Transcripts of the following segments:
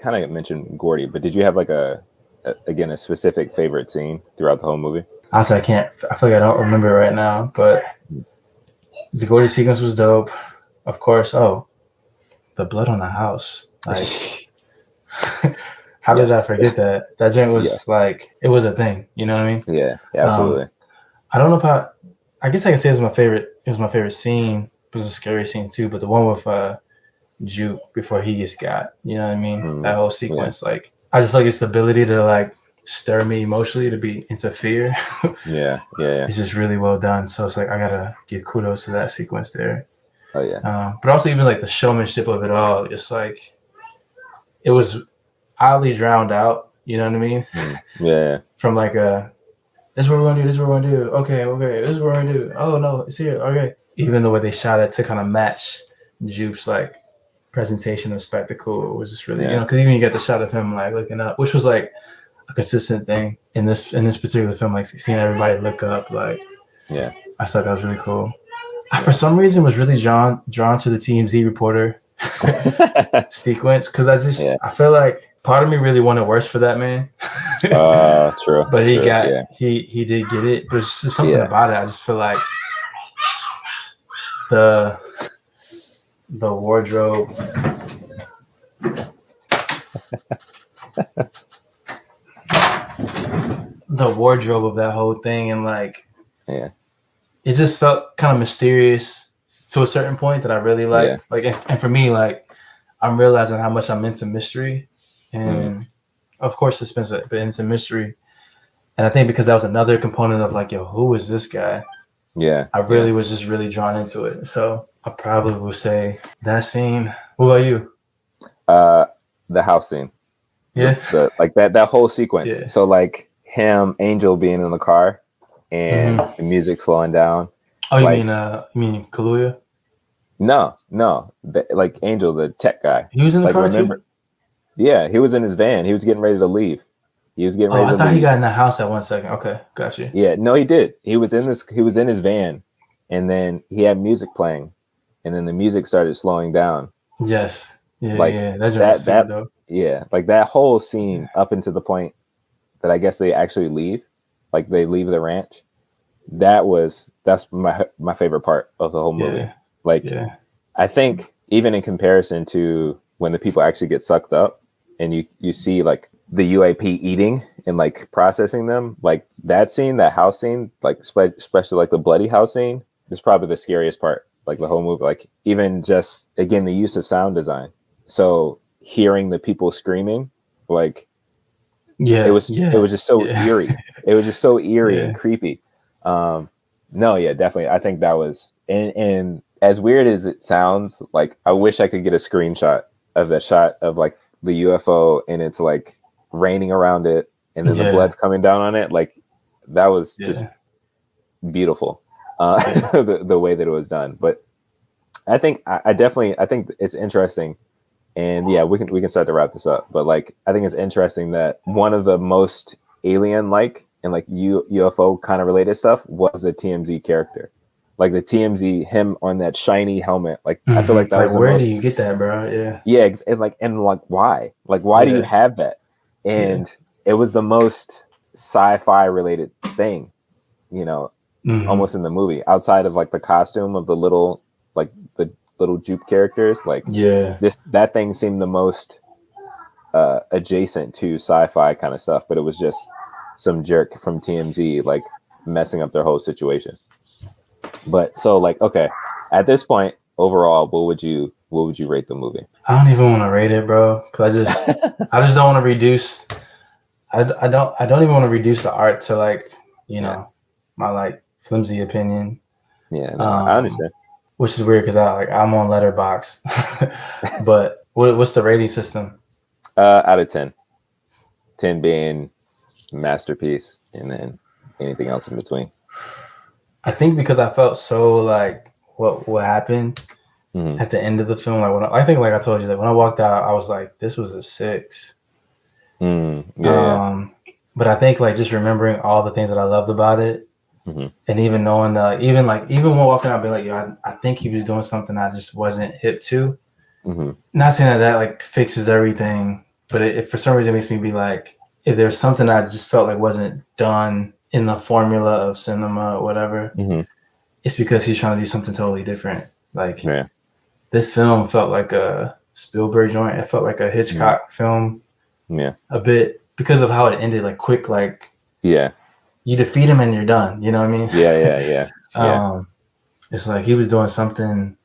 kind of mentioned Gordy, but did you have like again a specific favorite scene throughout the whole movie? Honestly, I can't. I feel like I don't remember it right now, but the Gordy sequence was dope. Of course. Oh, the blood on the house. Like, how did I forget that? That joint was like, it was a thing. You know what I mean? Yeah, absolutely. I don't know if I guess I can say it was my favorite. It was my favorite scene. It was a scary scene too, but the one with Juke before he gets got. You know what I mean? That whole sequence, like, I just feel like its ability to like stir me emotionally to be into fear. Yeah. It's just really well done. So it's like I gotta give kudos to that sequence there. Oh yeah. But also even like the showmanship of it all, it's like it was oddly drowned out. You know what I mean? Yeah. From like this is what we're gonna do. This is what we're gonna do. Okay. This is what we're gonna do. Oh no, it's here. Okay. Even the way they shot it to kind of match Jupe's like presentation of spectacle was just really, because even you get the shot of him like looking up, which was like a consistent thing in this particular film, like seeing everybody look up. Like, I thought that was really cool. I, for some reason, was really drawn to the TMZ reporter sequence because I feel like part of me really wanted worse for that man. True. But he he did get it. But it's just something about it. I just feel like the wardrobe. The wardrobe of that whole thing, and like, it just felt kind of mysterious to a certain point that I really liked. Like, and for me, like, I'm realizing how much I'm into mystery, and of course, suspense, but into mystery. And I think because that was another component of like, yo, who is this guy? Yeah, I really was just really drawn into it. So I probably will say that scene. What about you? The house scene. Yeah, like that whole sequence. Yeah. So like him, Angel being in the car, and the music slowing down. Oh, you mean Kaluuya? No, like Angel, the tech guy. He was in the car too. Yeah, he was in his van. He was getting ready to leave. He was getting ready to leave. I thought he got in the house at 1 second. Okay, got you. Yeah, no, he did. He was in his van, and then he had music playing, and then the music started slowing down. Yes. Yeah, like that's though. Yeah, like that whole scene up until the point that I guess they actually leave, like they leave the ranch. That's my favorite part of the whole movie. I think even in comparison to when the people actually get sucked up and you see like the UAP eating and like processing them, like that scene, that house scene, like especially like the bloody house scene, is probably the scariest part, like the whole movie. Like even just again the use of sound design. So hearing the people screaming, like it was just so eerie. It was just so eerie and creepy. Definitely. I think that was and as weird as it sounds, like I wish I could get a screenshot of that shot of like the UFO and it's like raining around it and then the blood's coming down on it. Like that was just beautiful. The way that it was done. But I think I think it's interesting. And we can start to wrap this up. But like I think it's interesting that one of the most alien-like and like UFO kind of related stuff was the TMZ character. Like the TMZ, him on that shiny helmet. Like I feel like that was where do you get that, bro? And why? Like why do you have that? And it was the most sci-fi related thing, almost in the movie, outside of like the costume of the little Jupe characters. Like that thing seemed the most adjacent to sci-fi kind of stuff, but it was just some jerk from TMZ like messing up their whole situation. But so like, okay, at this point overall, what would you rate the movie? I don't even want to rate it, bro, because I just don't want to reduce. I don't even want to reduce the art to like my like flimsy opinion. Yeah, no, I understand. Which is weird because I'm on Letterboxd. But what's the rating system? Out of 10. 10 being masterpiece, and then anything else in between. I think because I felt so like what happened at the end of the film. Like I think like I told you that when I walked out, I was like, this was a 6. But I think like just remembering all the things that I loved about it. And even knowing even when walking out, I'd be like, yo, I think he was doing something I just wasn't hip to. Not saying that like fixes everything, but if for some reason it makes me be like, if there's something I just felt like wasn't done in the formula of cinema or whatever, it's because he's trying to do something totally different. Like this film felt like a Spielberg joint. It felt like a Hitchcock film. Yeah. A bit because of how it ended, like quick, like you defeat him and you're done. You know what I mean? Yeah. It's like he was doing something.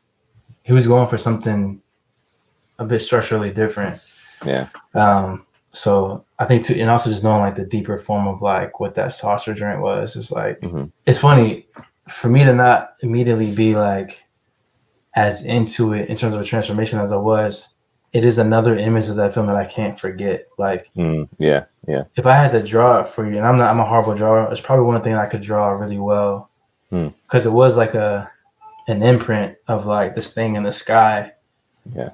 He was going for something a bit structurally different. Yeah. So I think too, and also just knowing like the deeper form of like what that saucer drink was, is like it's funny for me to not immediately be like as into it in terms of a transformation as I was. It is another image of that film that I can't forget. Like, if I had to draw it for you, and I'm a horrible drawer, it's probably one thing I could draw really well because it was like an imprint of like this thing in the sky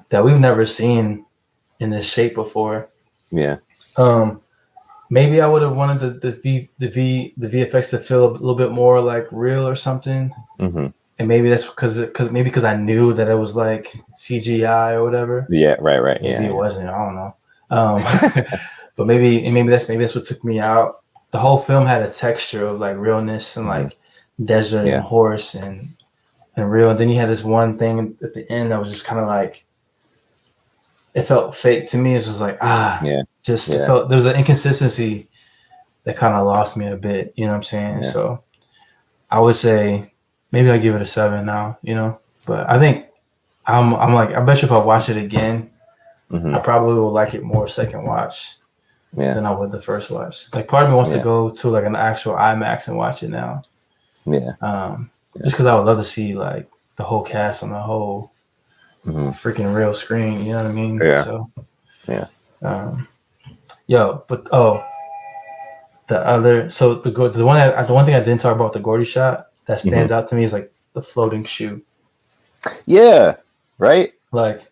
that we've never seen in this shape before. Yeah. Maybe I would have wanted the VFX to feel a little bit more like real or something. And maybe that's because I knew that it was like CGI or whatever. Yeah, right. Maybe it wasn't. I don't know. But maybe that's what took me out. The whole film had a texture of like realness and like desert and horse and real. And then you had this one thing at the end that was just kind of like, it felt fake to me. It's just like it felt there was an inconsistency that kind of lost me a bit. You know what I'm saying? Yeah. So I would say maybe I give it a 7 now. You know, but I think I'm like, I bet you if I watch it again, I probably will like it more second watch than I would the first watch. Like part of me wants to go to like an actual IMAX and watch it now. Just because I would love to see like the whole cast on the whole freaking real screen. You know what I mean? So the one thing I didn't talk about, the Gordy shot that stands out to me is like the floating shoe. Yeah. Right. Like,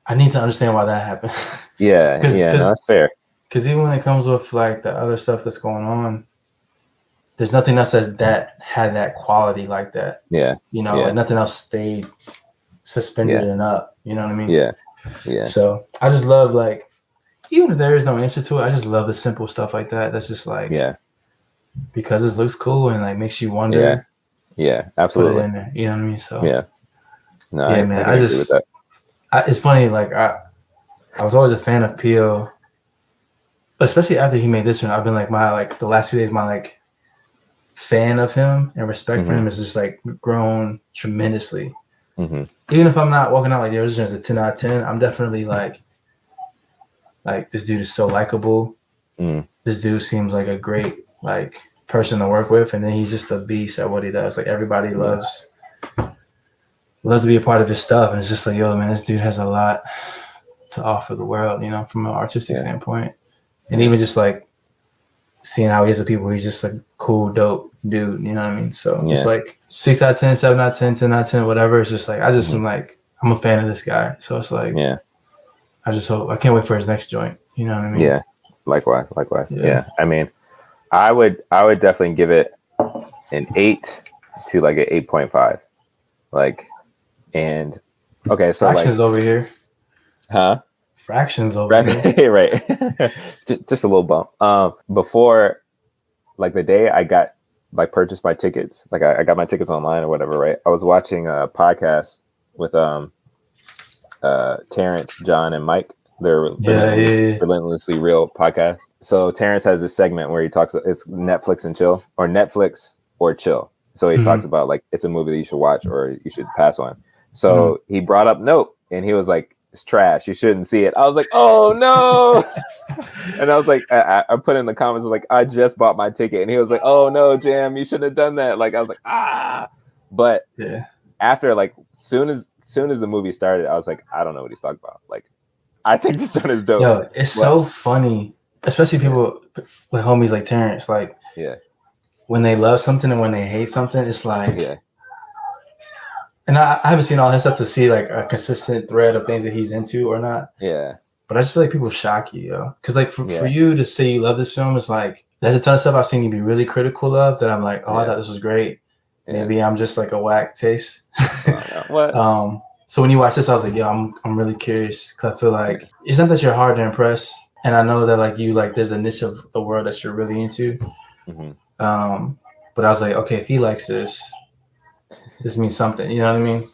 I need to understand why that happened. No, that's fair. Because even when it comes with like the other stuff that's going on, there's nothing else that had that quality like that. Yeah. You know, and nothing else stayed suspended and up. You know what I mean? Yeah. So I just love, like, even if there is no answer to it, I just love the simple stuff like that. That's just like, because this looks cool and like makes you wonder. Yeah, absolutely. Put it in there, you know what I mean? So no, man, I just agree with that. It's funny, like I was always a fan of Peele, especially after he made this one. I've been like the last few days, my like fan of him and respect for him is just like grown tremendously. Even if I'm not walking out like the original is a 10 out of 10, I'm definitely like this dude is so likable. This dude seems like a great like person to work with, and then he's just a beast at what he does. Like everybody loves to be a part of his stuff, and it's just like, yo, man, this dude has a lot to offer the world, you know, from an artistic standpoint. And even just like seeing how he is with people, he's just a cool, dope dude, you know what I mean? So just like 6 out of 10, 7 out of 10, 10 out of 10, whatever. It's just like, I just am like, I'm a fan of this guy. So it's like, I just hope, I can't wait for his next joint. You know what I mean? Yeah. Likewise. Yeah. I mean, I would definitely give it an 8 to like an 8.5. Like, and okay, so Fractions like, over here. Huh? Fractions over here. Right. just a little bump. Before, like the day I got like purchased my tickets, like I got my tickets online or whatever, right? I was watching a podcast with Terrence, John, and Mike. They're Relentlessly Real podcast. So Terrence has this segment where he talks, it's Netflix and chill, or Netflix or chill. So he talks about like, it's a movie that you should watch or you should pass on. So he brought up Nope, and he was like, it's trash, you shouldn't see it. I was like, oh no. And I was like, I put in the comments like, I just bought my ticket, and he was like, oh no, Jam, you shouldn't have done that. Like, I was like, but after like soon as the movie started, I was like, I don't know what he's talking about. Like, I think this one is dope. Yo, it's so funny, especially people like homies like Terrence, like when they love something and when they hate something, it's like and I haven't seen all his stuff to see like a consistent thread of things that he's into or not. Yeah. But I just feel like people shock you, yo. Because like for you to say you love this film, it's like there's a ton of stuff I've seen you be really critical of that I'm like, I thought this was great. Maybe I'm just like a whack taste. What? So when you watch this, I was like, yo, I'm really curious because I feel like it's not that you're hard to impress, and I know that like you like there's a niche of the world that you're really into. Mm-hmm. But I was like, okay, if he likes this means something. You know what I mean?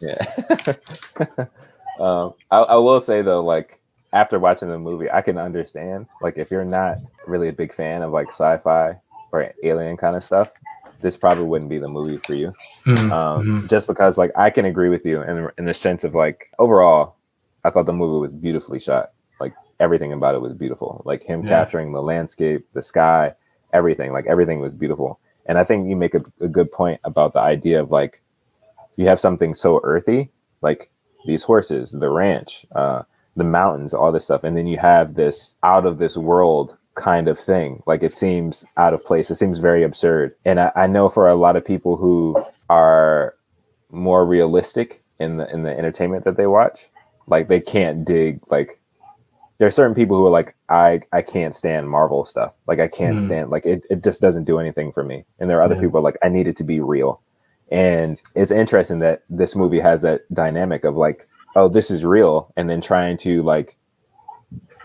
Yeah. I will say though, like after watching the movie, I can understand like if you're not really a big fan of like sci-fi or alien kind of stuff, this probably wouldn't be the movie for you. Just because like I can agree with you in the sense of like overall, I thought the movie was beautifully shot. Like everything about it was beautiful. Like him capturing the landscape, the sky, everything. Like everything was beautiful. And I think you make a good point about the idea of like you have something so earthy, like these horses, the ranch, the mountains, all this stuff, and then you have this out of this world kind of thing. Like it seems out of place. It seems very absurd. And I know for a lot of people who are more realistic in the entertainment that they watch, like they can't dig like there are certain people who are like, I can't stand Marvel stuff. Like I can't stand like it just doesn't do anything for me. And there are other people who are like, I need it to be real. And it's interesting that this movie has that dynamic of like, oh, this is real, and then trying to like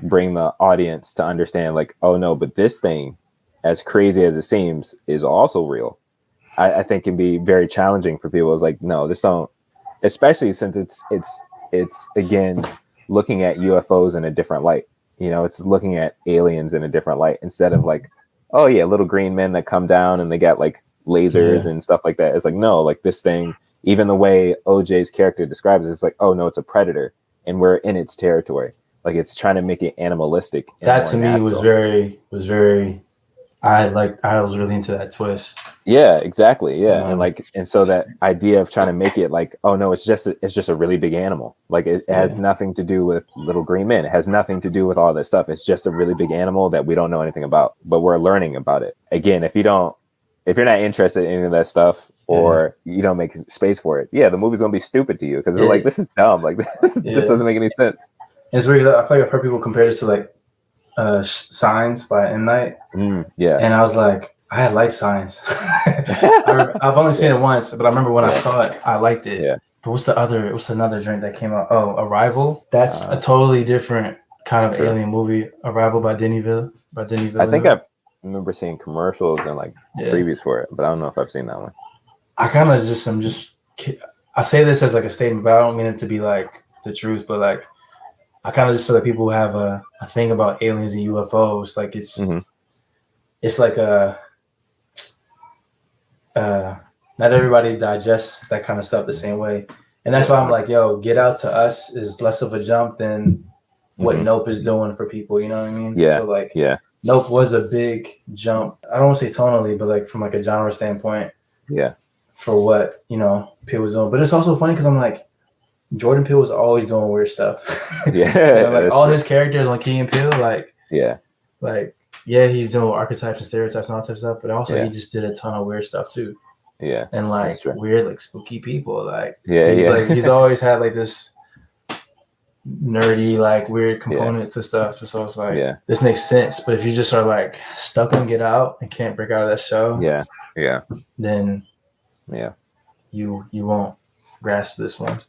bring the audience to understand like, oh no, but this thing, as crazy as it seems, is also real. I think can be very challenging for people. It's like, no, this don't, especially since it's again looking at UFOs in a different light. You know, it's looking at aliens in a different light instead of like, oh yeah, little green men that come down and they got like lasers and stuff like that. It's like, no, like this thing, even the way OJ's character describes it, it's like, oh no, it's a predator and we're in its territory. Like it's trying to make it animalistic. That to me was very I was really into that twist. Yeah, exactly. Yeah. And so that idea of trying to make it like, oh no, it's just a really big animal. Like it has nothing to do with little green men. It has nothing to do with all this stuff. It's just a really big animal that we don't know anything about, but we're learning about it. Again, if you're not interested in any of that stuff or you don't make space for it, the movie's gonna be stupid to you because it's like, this is dumb. Like this doesn't make any sense. It's weird. I feel like I've heard people compare this to like Signs by M. Night. And I was like, I like Signs. I've only seen it once, but I remember when I saw it, I liked it. Yeah. But what's another drink that came out? Oh, Arrival. That's a totally different kind of alien movie. Arrival by Denis Villeneuve. I think I remember seeing commercials and like previews for it, but I don't know if I've seen that one. I kind of I say this as like a statement, but I don't mean it to be like the truth, but like I kind of just feel like people have a thing about aliens and UFOs. Like it's like not everybody digests that kind of stuff the same way. And that's why I'm like, yo, Get Out to us is less of a jump than what Nope is doing for people. You know what I mean? Yeah. So like, Nope was a big jump. I don't want to say tonally, but like from like a genre standpoint. Yeah. For what, Peele was doing. But it's also funny because I'm like, Jordan Peele was always doing weird stuff. Like all his characters on Key and Peele, like he's doing archetypes and stereotypes and all that type of stuff, but also he just did a ton of weird stuff too. Yeah, and like weird, like spooky people. Like he's always had like this nerdy, like weird component to stuff. So it's like this makes sense. But if you just are like stuck on Get Out and can't break out of that show, then you won't grasp this one.